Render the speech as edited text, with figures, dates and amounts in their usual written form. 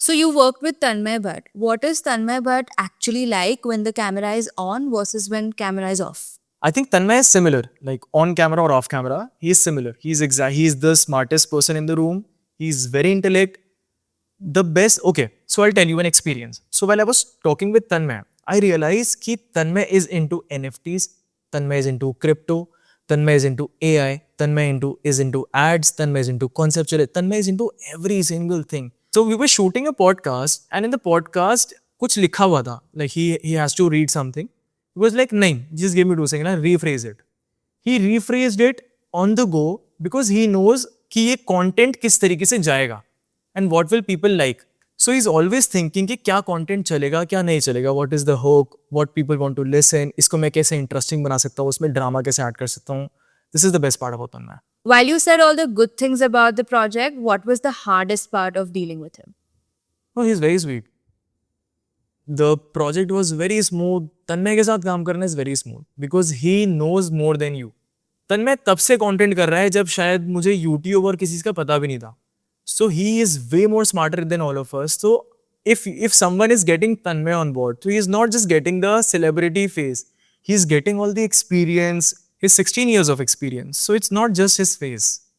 So you worked with Tanmay Bhatt. What is Tanmay Bhatt actually like when the camera is on versus when camera is off? I think Tanmay is similar, like on camera or off camera. He is similar. He's the smartest person in the room. He's very intellect. The best. Okay, so I'll tell you an experience. So while I was talking with Tanmay, I realized that Tanmay is into NFTs. Tanmay is into crypto. Tanmay is into AI. Is into ads. Tanmay is into conceptual. Tanmay is into every single thing. So we were shooting a podcast, and in the podcast, कुछ लिखा हुआ था. Like he has to read something. He was like, नहीं, just give me 2 seconds, I'll rephrase it. He rephrased it on the go because he knows कि ये content किस तरीके से जाएगा and what will people like. So he's always thinking कि क्या content चलेगा, क्या नहीं चलेगा, what is the hook, what people want to listen, इसको मैं कैसे interesting बना सकता हूँ, उसमें drama कैसे add कर सकता हूँ. This is the best part about Tanmay. While you said all the good things about the project, what was the hardest part of dealing with him? Oh, he's very sweet. The project was very smooth. तन्मय के साथ काम करना is very smooth because he knows more than you. तन्मय तब से content कर रहा है जब शायद मुझे यूट्यूब और किसी का पता भी नहीं था. So he is way more smarter than all of us. So if someone is getting Tanmay on board, so he is not just getting the celebrity face. He is getting all the experience. His 16 years of experience. So it's not just his face.